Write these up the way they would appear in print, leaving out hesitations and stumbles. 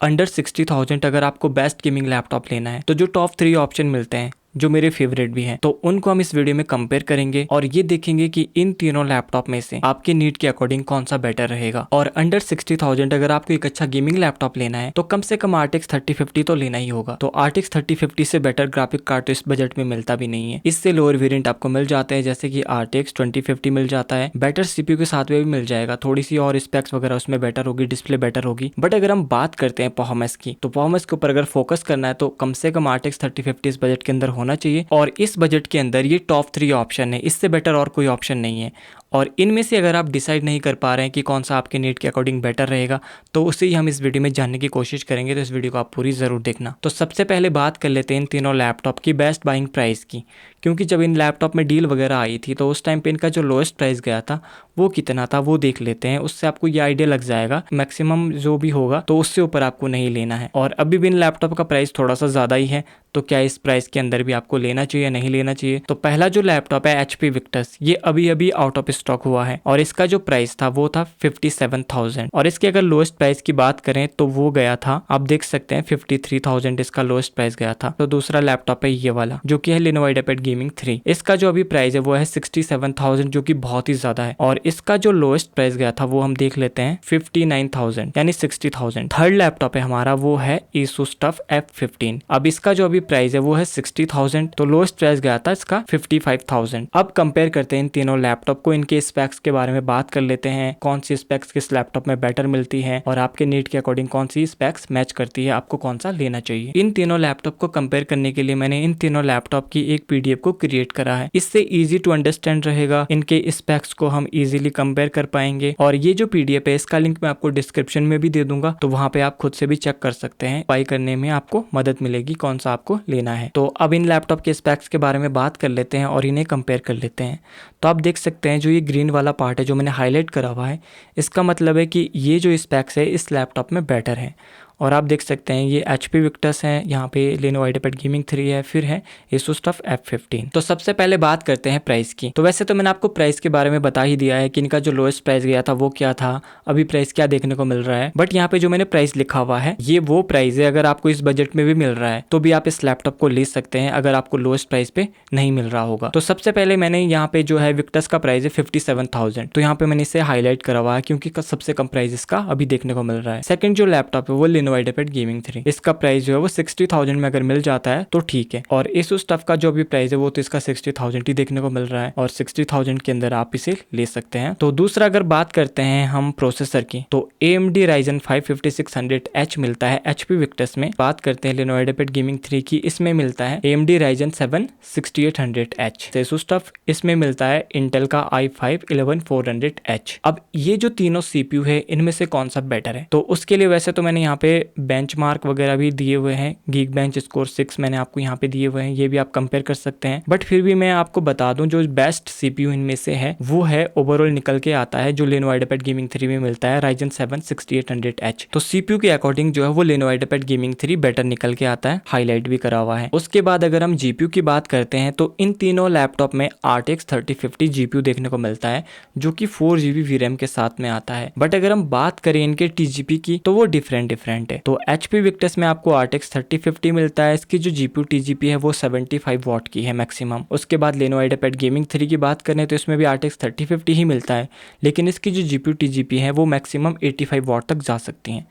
Under 60,000 अगर आपको best gaming laptop लेना है तो जो टॉप 3 ऑप्शन मिलते हैं जो मेरे फेवरेट भी हैं, तो उनको हम इस वीडियो में कंपेयर करेंगे और ये देखेंगे कि इन तीनों लैपटॉप में से आपके नीड के अकॉर्डिंग कौन सा बेटर रहेगा। और अंडर 60,000 अगर आपको एक अच्छा गेमिंग लैपटॉप लेना है तो कम से कम RTX 3050 तो लेना ही होगा। तो RTX 3050 से बेटर ग्राफिक कार्ड तो इस बजट में मिलता भी नहीं है। इससे लोअर वेरिएंट आपको मिल जाते हैं, जैसे कि RTX 2050 मिल जाता है। बेटर CPU के साथ में भी मिल जाएगा, थोड़ी सी और स्पेक्स वगैरह उसमें बेटर होगी, डिस्प्ले बेटर होगी। बट अगर हम बात करते हैं परफॉर्मेंस की, तो परफॉर्मेंस के ऊपर अगर फोकस करना है तो कम से कम RTX 3050 इस बजट के अंदर होना चाहिए। और इस बजट के अंदर ये टॉप 3 ऑप्शन है, इससे बेटर और कोई ऑप्शन नहीं है। और इनमें से अगर आप डिसाइड नहीं कर पा रहे हैं कि कौन सा आपके नीड के अकॉर्डिंग बेटर रहेगा, तो उसे ही हम इस वीडियो में जानने की कोशिश करेंगे। तो इस वीडियो को आप पूरी ज़रूर देखना। तो सबसे पहले बात कर लेते हैं इन तीनों लैपटॉप की बेस्ट बाइंग प्राइस की, क्योंकि जब इन लैपटॉप में डील वगैरह आई थी तो उस टाइम पे इनका जो लोएस्ट प्राइस गया था वो कितना था वो देख लेते हैं। उससे आपको ये आइडिया लग जाएगा, मैक्सिमम जो भी होगा तो उससे ऊपर आपको नहीं लेना है। और अभी भी इन लैपटॉप का प्राइस थोड़ा सा ज़्यादा ही है, तो क्या इस प्राइस के अंदर भी आपको लेना चाहिए नहीं लेना चाहिए। तो पहला जो लैपटॉप है HP विक्टस, ये अभी अभी आउट ऑफ स्टॉक हुआ है और इसका जो प्राइस था वो था 57,000। और इसके अगर लोएस्ट प्राइस की बात करें तो वो गया था, आप देख सकते हैं 53,000 इसका लोएस्ट प्राइस गया था। तो दूसरा लैपटॉप है ये वाला जो कि है Lenovo IdeaPad Gaming 3। इसका जो अभी प्राइस है वो है 67,000, जो कि बहुत ही ज्यादा है। और इसका जो लोएस्ट प्राइस गया था वो हम देख लेते हैं 59,000 यानी 60,000। थर्ड लैपटॉप है हमारा वो है Asus TUF F15। अब इसका जो अभी प्राइस है वो है 60,000, तो लोएस्ट प्राइस गया था इसका 55,000। अब कंपेयर करते हैं इन तीनों लैपटॉप को, इनके स्पेक्स के बारे में बात कर लेते हैं, कौन सी स्पेक्स किस लैपटॉप में बेटर मिलती है और आपके नीड के अकॉर्डिंग कौन सी स्पेक्स मैच करती है, आपको कौन सा लेना चाहिए। इन तीनों लैपटॉप को कंपेयर करने के लिए मैंने इन तीनों लैपटॉप की एक PDF को क्रिएट करा है। इससे इजी टू अंडरस्टैंड रहेगा, इनके स्पेक्स को हम इजीली कंपेयर कर पाएंगे। और ये जो PDF है इसका लिंक मैं आपको डिस्क्रिप्शन में भी दे दूंगा, तो वहां पे आप खुद से भी चेक कर सकते हैं, बाय करने में आपको मदद मिलेगी कौन सा आपको लेना है। तो अब इन लैपटॉप के स्पेक्स के बारे में बात कर लेते हैं और इन्हें कंपेयर कर लेते हैं। तो आप देख सकते हैं जो ये ग्रीन वाला पार्ट है जो मैंने हाईलाइट करा हुआ है, इसका मतलब है कि ये जो स्पेक्स है इस लैपटॉप में बेटर है। और आप देख सकते हैं ये HP विक्टस है, यहाँ पे Lenovo IdeaPad Gaming 3 है, फिर है Asus TUF F15। तो सबसे पहले बात करते हैं प्राइस की। तो वैसे तो मैंने आपको प्राइस के बारे में बता ही दिया है कि इनका जो लोएस्ट प्राइस गया था वो क्या था, अभी प्राइस क्या देखने को मिल रहा है। बट यहाँ पे जो मैंने प्राइस लिखा हुआ है ये वो प्राइस है, अगर आपको इस बजट में भी मिल रहा है तो भी आप इस लैपटॉप को ले सकते हैं अगर आपको लोएस्ट प्राइस पे नहीं मिल रहा होगा। तो सबसे पहले मैंने यहाँ पे जो है विक्टस का प्राइस है 57,000, तो यहाँ पे मैंने इसे हाईलाइट करा हुआ है क्योंकि सबसे कम प्राइस इसका अभी देखने को मिल रहा है। सेकंड जो लैपटॉप है वो Lenovo IdeaPad Gaming 3, इसका प्राइस जो है वो 60,000 में अगर मिल जाता है तो ठीक है। और Asus TUF का जो भी प्राइस है वो तो इसका 60,000 ही देखने को मिल रहा है और 60,000 के अंदर आप इसे ले सकते हैं। तो दूसरा अगर बात करते हैं हम प्रोसेसर की, तो AMD Ryzen 5 5600H मिलता है HP विक्टस में। बात करते हैं Lenovo IdeaPad Gaming 3 की, इसमें मिलता है AMD Ryzen 7 6800H। Asus TUF इसमें मिलता है Intel का i5 11400H। अब ये जो तीनों CPU है इनमें से कौन सा बेटर है, तो उसके लिए वैसे तो मैंने यहाँ पे बेंचमार्क वगैरह भी दिए हुए हैं, Geekbench Score 6 मैंने आपको यहाँ पे दिए हुए हैं, ये भी आप कंपेयर कर सकते हैं। बट फिर भी मैं आपको बता दूं जो बेस्ट CPU इनमें से है वो है ओवरऑल निकल के आता है जो Lenovo IdeaPad Gaming 3 में मिलता है Ryzen 7 6800H। तो CPU के अकॉर्डिंग जो है वो Lenovo IdeaPad Gaming 3 बेटर निकल के आता है, हाईलाइट भी करा हुआ है। उसके बाद अगर हम GPU की बात करते हैं तो इन तीनों लैपटॉप में RTX 3050 GPU देखने को मिलता है जो कि 4GB VRAM के साथ में आता है। बट अगर हम बात करें इनके TGP की तो वो डिफरेंट है। तो HP विक्टस में आपको RTX 3050 मिलता है, इसकी जो GPU TGP है वो 75 वाट की है मैक्सिमम। उसके बाद Lenovo IdeaPad Gaming 3 की बात करें तो इसमें भी RTX 3050 ही मिलता है, लेकिन इसकी जो GPU TGP है वो मैक्सिमम 85 वाट तक जा सकती हैं।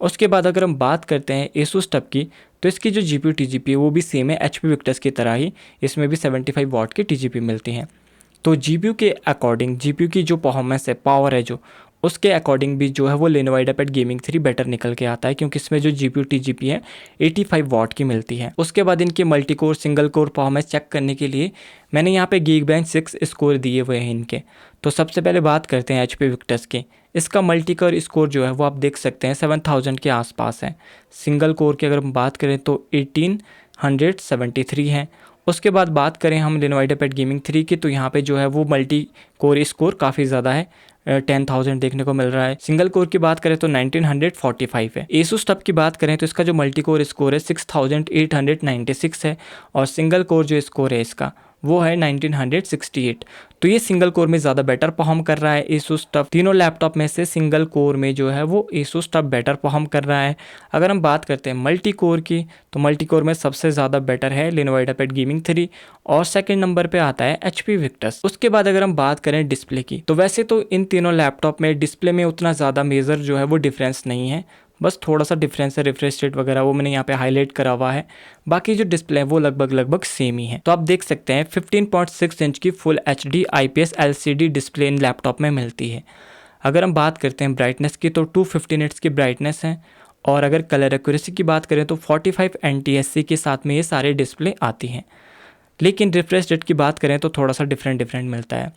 उसके बाद अगर हम बात करते हैं Asus TUF की, तो इसकी जो GPU TGP है वो भी सेम है HP विक्टस की तरह ही, इसमें भी 75 वाट की TGP मिलती हैं। तो GPU के अकॉर्डिंग GPU की जो परफॉर्मेंस है, पावर है जो, उसके अकॉर्डिंग भी जो है वो Lenovo IdeaPad Gaming 3 बेटर निकल के आता है, क्योंकि इसमें जो GPU TGP है 85 वाट की मिलती है। उसके बाद इनके multi core single core performance check करने के लिए मैंने यहाँ पे Geekbench 6 स्कोर दिए हुए हैं इनके। तो सबसे पहले बात करते हैं HP विक्टस की, इसका मल्टी कोर स्कोर जो है वो आप देख सकते हैं 7000 के आसपास है। सिंगल कोर की अगर हम बात करें तो 1873 है। उसके बाद बात करें हम Lenovo IdeaPad Gaming 3 की, तो यहाँ पे जो है वो मल्टी कोर स्कोर काफ़ी ज़्यादा है, 10,000 देखने को मिल रहा है। सिंगल कोर की बात करें तो 1945 है। Asus TUF की बात करें तो इसका जो मल्टी कोर स्कोर है 6896 है और सिंगल कोर जो स्कोर है इसका वो है 1968। तो ये सिंगल कोर में ज़्यादा बेटर परफॉर्म कर रहा है Asus TUF। तीनों लैपटॉप में से सिंगल कोर में जो है वो Asus TUF बेटर परफॉर्म कर रहा है। अगर हम बात करते हैं मल्टी कोर की, तो मल्टी कोर में सबसे ज़्यादा बेटर है Lenovo IdeaPad Gaming 3 और सेकंड नंबर पे आता है HP Victus। उसके बाद अगर हम बात करें डिस्प्ले की, तो वैसे तो इन तीनों लैपटॉप में डिस्प्ले में उतना ज़्यादा मेजर जो है वो डिफरेंस नहीं है, बस थोड़ा सा डिफरेंस है रिफ्रेश रेट वगैरह, वो मैंने यहाँ पे हाईलाइट करा हुआ है। बाकी जो डिस्प्ले है वो लगभग सेम ही है। तो आप देख सकते हैं 15.6 इंच की full HD IPS LCD display in laptop में मिलती है। अगर हम बात करते हैं ब्राइटनेस की, तो 250 निट्स की ब्राइटनेस है। और अगर कलर एक्यूरेसी की बात करें तो 45 NTSC के साथ में ये सारे डिस्प्ले आती हैं। लेकिन रिफ्रेश रेट की बात करें तो थोड़ा सा डिफरेंट मिलता है।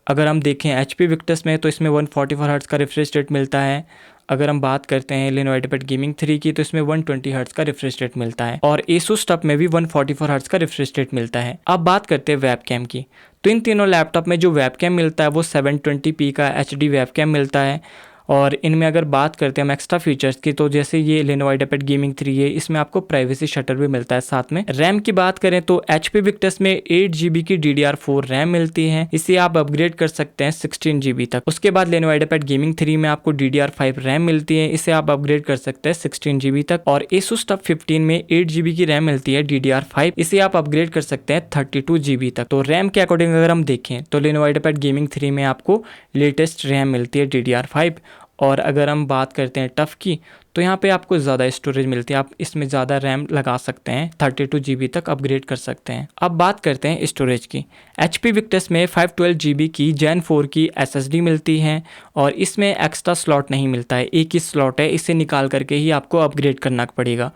अगर हम देखें HP Victus में, तो इसमें 144 हर्ट्ज़ का रिफ्रेश रेट मिलता है। अगर हम बात करते हैं Lenovo IdeaPad Gaming 3 की, तो इसमें 120 हर्ट्ज़ का रिफ्रेश रेट मिलता है और Asus TUF में भी 144 हर्ट्ज़ का रिफ्रेश रेट मिलता है। अब बात करते हैं वेबकैम की, तो इन तीनों लैपटॉप में जो वेबकैम मिलता है वो 720p का HD वेबकैम मिलता है। और इनमें अगर बात करते हैं हम एक्स्ट्रा फीचर्स की, तो जैसे ये Lenovo IdeaPad Gaming 3 है, इसमें आपको प्राइवेसी शटर भी मिलता है साथ में। रैम की बात करें तो HP Victus में 8GB की DDR4 रैम मिलती है, इसे आप अपग्रेड कर सकते हैं 16GB तक। उसके बाद Lenovo IdeaPad Gaming 3 में आपको DDR5 रैम मिलती है, इसे आप अपग्रेड कर सकते हैं 16GB तक। और Asus TUF 15 में 8GB की रैम मिलती है DDR5, इसे आप अपग्रेड कर सकते हैं 32GB तक। तो रैम के अकॉर्डिंग अगर हम देखें तो Lenovo IdeaPad Gaming 3 में आपको लेटेस्ट रैम मिलती है DDR5। और अगर हम बात करते हैं टफ की, तो यहाँ पे आपको ज़्यादा स्टोरेज मिलती है, आप इसमें ज़्यादा रैम लगा सकते हैं, 32GB तक अपग्रेड कर सकते हैं। अब बात करते हैं स्टोरेज की। HP Victus में 512GB की Gen 4 की SSD मिलती है और इसमें एक्स्ट्रा स्लॉट नहीं मिलता है, एक ही स्लॉट है, इसे निकाल करके ही आपको अपग्रेड करना पड़ेगा।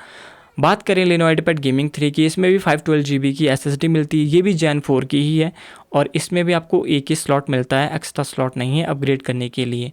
बात करें Lenovo IdeaPad Gaming 3 की, इसमें भी 512GB की SSD मिलती है, ये भी Gen 4 की ही है और इसमें भी आपको एक ही स्लॉट मिलता है, एक्स्ट्रा स्लॉट नहीं है अपग्रेड करने के लिए।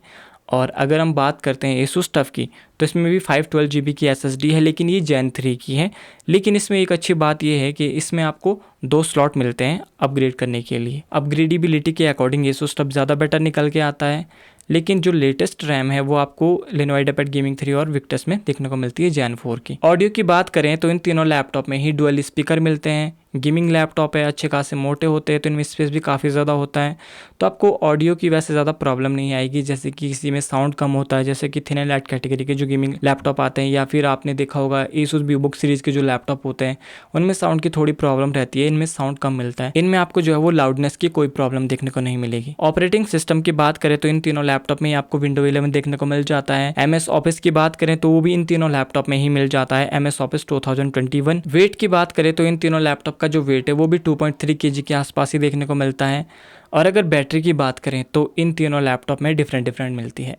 और अगर हम बात करते हैं Asus TUF की, तो इसमें भी 512GB की SSD है, लेकिन ये Gen 3 की है। लेकिन इसमें एक अच्छी बात ये है कि इसमें आपको 2 स्लॉट मिलते हैं अपग्रेड करने के लिए। अपग्रेडेबिलिटी के अकॉर्डिंग Asus TUF ज़्यादा बेटर निकल के आता है। लेकिन जो लेटेस्ट रैम है वो आपको Lenovo IdeaPad Gaming 3 और Victus में देखने को मिलती है Gen 4 की। ऑडियो की बात करें तो इन तीनों लैपटॉप में ही डुअल स्पीकर मिलते हैं। गेमिंग लैपटॉप है, अच्छे खासे मोटे होते हैं, तो इनमें स्पेस भी काफ़ी ज़्यादा होता है, तो आपको ऑडियो की वैसे ज़्यादा प्रॉब्लम नहीं आएगी। जैसे कि किसी में साउंड कम होता है, जैसे कि थिन एंड लाइट कैटेगरी के जो गेमिंग लैपटॉप आते हैं, या फिर आपने देखा होगा Asus VivoBook सीरीज़ के जो लैपटॉप होते हैं उनमें साउंड की थोड़ी प्रॉब्लम रहती है, इनमें साउंड कम मिलता है। इनमें आपको जो है वो लाउडनेस की कोई प्रॉब्लम देखने को नहीं मिलेगी। ऑपरेटिंग सिस्टम की बात करें तो इन तीनों लैपटॉप में आपको Windows 11 देखने को मिल जाता है। MS Office की बात करें तो वो भी इन तीनों लैपटॉप में ही मिल जाता है, MS Office 2021। वेट की बात करें तो इन तीनों लैपटॉप का जो वेट है वो भी 2.3 kg के आसपास ही देखने को मिलता है। और अगर बैटरी की बात करें तो इन तीनों लैपटॉप में डिफरेंट मिलती है।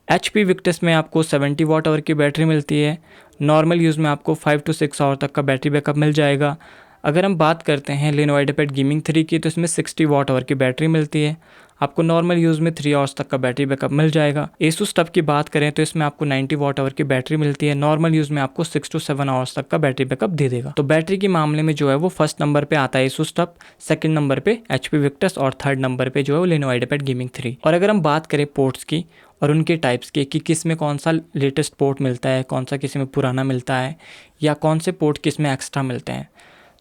HP Victus में आपको 70 वाट आवर की बैटरी मिलती है, नॉर्मल यूज़ में आपको 5 to 6 आवर तक का बैटरी बैकअप मिल जाएगा। अगर हम बात करते हैं Lenovo IdeaPad Gaming 3 की, तो इसमें 60 वाट आवर की बैटरी मिलती है, आपको नॉर्मल यूज़ में 3 आवर्स तक का बैटरी बैकअप मिल जाएगा। Asus TUF की बात करें तो इसमें आपको 90 वाट आवर की बैटरी मिलती है, नॉर्मल यूज़ में आपको 6 to 7 आवर्स तक का बैटरी बैकअप दे देगा। तो बैटरी के मामले में जो है वो फर्स्ट नंबर पे आता है Asus TUF, सेकंड नंबर पे HP Victus और थर्ड नंबर पे जो है वो Lenovo IdeaPad Gaming 3। और अगर हम बात करें पोर्ट्स की और उनके टाइप्स के, कि किस में कौन सा लेटेस्ट पोर्ट मिलता है, कौन सा किसी में पुराना मिलता है, या कौन से पोर्ट किस में एक्स्ट्रा मिलते हैं,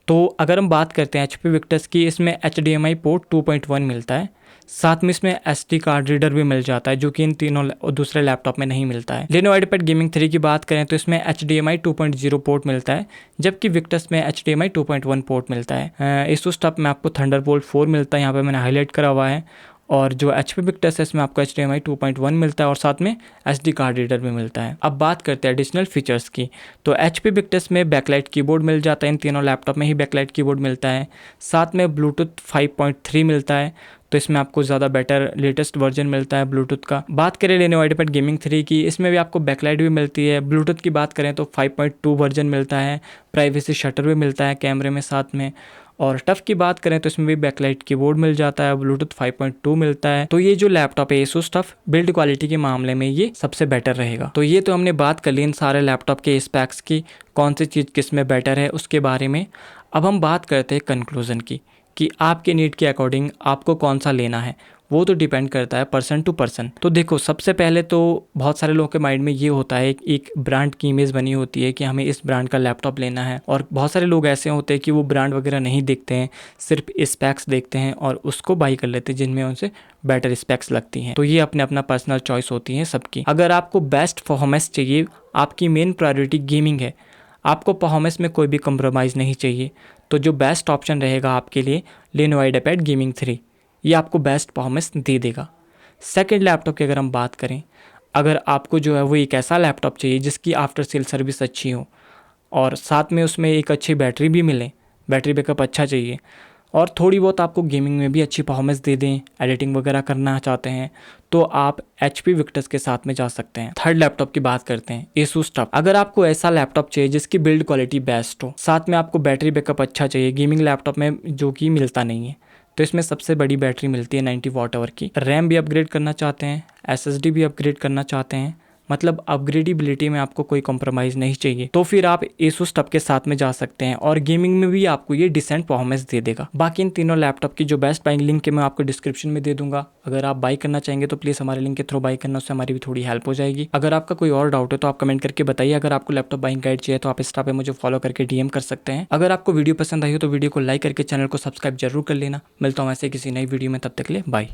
तो अगर हम बात करते हैं HP Victus की, इसमें HDMI पोर्ट 2.1 मिलता है, साथ में इसमें SD कार्ड रीडर भी मिल जाता है, जो कि इन तीनों दूसरे लैपटॉप में नहीं मिलता है। Lenovo IdeaPad Gaming 3 की बात करें तो इसमें HDMI 2.0 पोर्ट मिलता है, जबकि Victus में HDMI 2.1 पोर्ट मिलता है। Asus TUF में आपको Thunderbolt 4 मिलता है, यहाँ पे मैंने हाईलाइट करा हुआ है। और जो HP Victus है इसमें आपको HDMI 2.1 मिलता है और साथ में SD कार्ड रीडर भी मिलता है। अब बात करते हैं एडिशनल फीचर्स की, तो HP Victus में बैकलाइट कीबोर्ड मिल जाता है, इन तीनों लैपटॉप में ही बैकलाइट कीबोर्ड मिलता है, साथ में ब्लूटूथ 5.3 मिलता है, तो इसमें आपको ज़्यादा बेटर लेटेस्ट वर्जन मिलता है ब्लूटूथ का। बात करें Lenovo IdeaPad Gaming 3 की, इसमें भी आपको बैकलाइट भी मिलती है। ब्लूटूथ की बात करें तो 5.2 वर्जन मिलता है, प्राइवेसी शटर भी मिलता है कैमरे में साथ में। और टफ की बात करें तो इसमें भी बैकलाइट कीबोर्ड मिल जाता है, ब्लूटूथ 5.2 मिलता है। तो ये जो लैपटॉप है Asus TUF, बिल्ड क्वालिटी के मामले में ये सबसे बेटर रहेगा। तो ये तो हमने बात कर ली इन सारे लैपटॉप के स्पेक्स की, कौन सी चीज़ किस में बेटर है उसके बारे में। अब हम बात करते हैं कंक्लूजन की, कि आपके नीड के अकॉर्डिंग आपको कौन सा लेना है। वो तो डिपेंड करता है पर्सन टू पर्सन। तो देखो, सबसे पहले तो बहुत सारे लोगों के माइंड में ये होता है, एक ब्रांड की इमेज बनी होती है कि हमें इस ब्रांड का लैपटॉप लेना है, और बहुत सारे लोग ऐसे होते हैं कि वो ब्रांड वगैरह नहीं देखते हैं, सिर्फ स्पेक्स देखते हैं और उसको बाई कर लेते हैं जिनमें उनसे बेटर स्पेक्स लगती हैं। तो ये अपने अपना पर्सनल चॉइस होती है सबकी। अगर आपको बेस्ट परफॉर्मेंस चाहिए, आपकी मेन प्रायोरिटी गेमिंग है, आपको परफॉर्मेंस में कोई भी कॉम्प्रोमाइज़ नहीं चाहिए, तो जो बेस्ट ऑप्शन रहेगा आपके लिए Lenovo IdeaPad Gaming 3, ये आपको बेस्ट परफॉर्मेंस दे देगा। सेकेंड लैपटॉप की अगर हम बात करें, अगर आपको जो है वो एक ऐसा लैपटॉप चाहिए जिसकी आफ्टर सेल सर्विस अच्छी हो और साथ में उसमें एक अच्छी बैटरी भी मिले, बैटरी बैकअप अच्छा चाहिए, और थोड़ी बहुत आपको गेमिंग में भी अच्छी परफॉर्मेंस दे दें, एडिटिंग वगैरह करना चाहते हैं, तो आप HP विक्टर्स के साथ में जा सकते हैं। थर्ड लैपटॉप की बात करते हैं, Asus TUF। अगर आपको ऐसा लैपटॉप चाहिए जिसकी बिल्ड क्वालिटी बेस्ट हो, साथ में आपको बैटरी बैकअप अच्छा चाहिए, गेमिंग लैपटॉप में जो कि मिलता नहीं है, तो इसमें सबसे बड़ी बैटरी मिलती है 90 वॉट आवर की। रैम भी अपग्रेड करना चाहते हैं, SSD भी अपग्रेड करना चाहते हैं, मतलब अपग्रेडेबिलिटी में आपको कोई कॉम्प्रोमाइज़ नहीं चाहिए, तो फिर आप Asus TUF के साथ में जा सकते हैं, और गेमिंग में भी आपको ये डिसेंट परफॉर्मेंस दे देगा। बाकी इन तीनों लैपटॉप की जो बेस्ट बाइंग लिंक है मैं आपको डिस्क्रिप्शन में दे दूंगा। अगर आप बाई करना चाहेंगे तो प्लीज़ हमारे लिंक के थ्रू बाई करना, उससे हमारी भी थोड़ी हेल्प हो जाएगी। अगर आपका कोई और डाउट है तो आप कमेंट करके बताइए। अगर आपको लैपटॉप बाइंग गाइड चाहिए तो आप इंस्टा पे मुझे फॉलो करके DM कर सकते हैं। अगर आपको वीडियो पसंद आई हो तो वीडियो को लाइक करके चैनल को सब्सक्राइब जरूर कर लेना। मिलता हूँ ऐसे किसी नई वीडियो में, तब तक के लिए बाय।